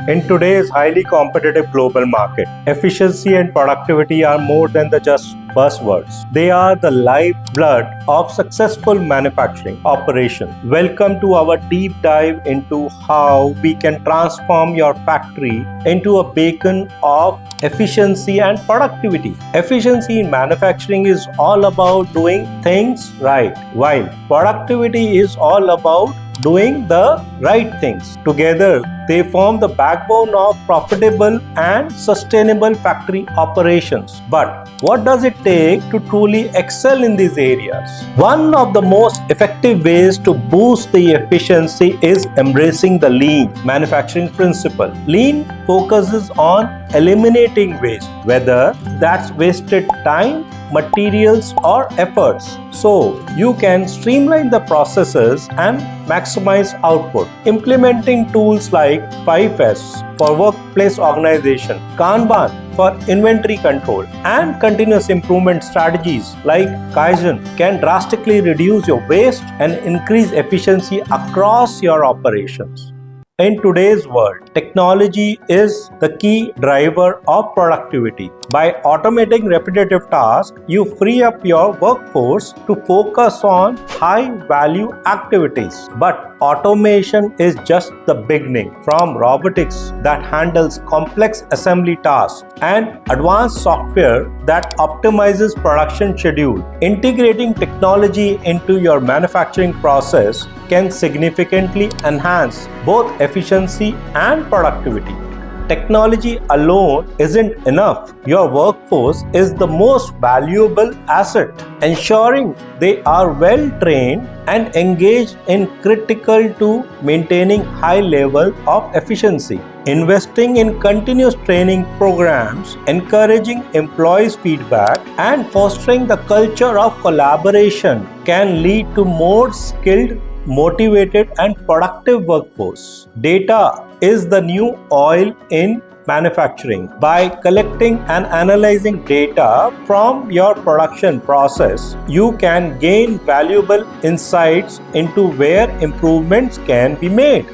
In today's highly competitive global market, efficiency and productivity are more than just buzzwords. They are the lifeblood of successful manufacturing operations. Welcome to our deep dive into how we can transform your factory into a beacon of efficiency and productivity. Efficiency in manufacturing is all about doing things right, while productivity is all about doing the right things. Together, they form the backbone of profitable and sustainable factory operations. But what does it take to truly excel in these areas? One of the most effective ways to boost the efficiency is embracing the lean manufacturing principle. Lean focuses on eliminating waste, whether that's wasted time, materials, or efforts, so you can streamline the processes and maximize output. Implementing tools like 5S for workplace organization, Kanban for inventory control, and continuous improvement strategies like Kaizen can drastically reduce your waste and increase efficiency across your operations. In today's world, technology is the key driver of productivity. By automating repetitive tasks, you free up your workforce to focus on high-value activities. But automation is just the beginning. From robotics that handles complex assembly tasks and advanced software that optimizes production schedule, integrating technology into your manufacturing process can significantly enhance both efficiency and productivity. Technology alone isn't enough. Your workforce is the most valuable asset. Ensuring they are well trained and engaged is critical to maintaining high level of efficiency. Investing in continuous training programs, encouraging employees' feedback, and fostering the culture of collaboration can lead to more skilled, motivated, and productive workforce. Data is the new oil in manufacturing. By collecting and analyzing data from your production process, you can gain valuable insights into where improvements can be made.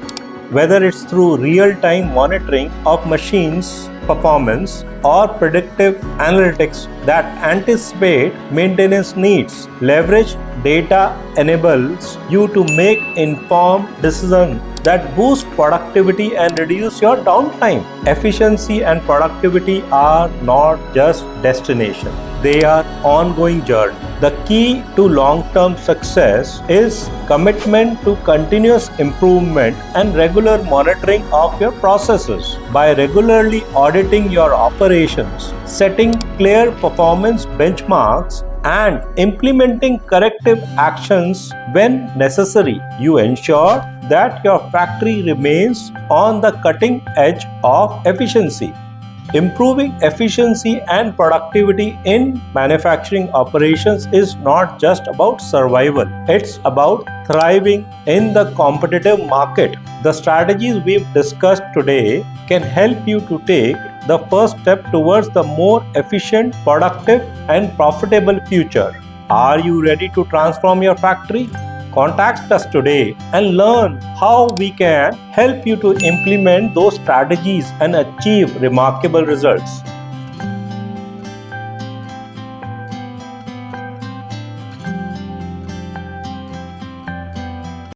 Whether it's through real-time monitoring of machines' performance or predictive analytics that anticipate maintenance needs, leverage data enables you to make informed decisions that boost productivity and reduce your downtime. Efficiency and productivity are not just destinations. They are ongoing journey. The key to long-term success is commitment to continuous improvement and regular monitoring of your processes. By regularly auditing your operations, setting clear performance benchmarks, and implementing corrective actions when necessary, you ensure that your factory remains on the cutting edge of efficiency. Improving efficiency and productivity in manufacturing operations is not just about survival, it's about thriving in the competitive market. The strategies we've discussed today can help you to take the first step towards the more efficient, productive, and profitable future. Are you ready to transform your factory? Contact us today and learn how we can help you to implement those strategies and achieve remarkable results.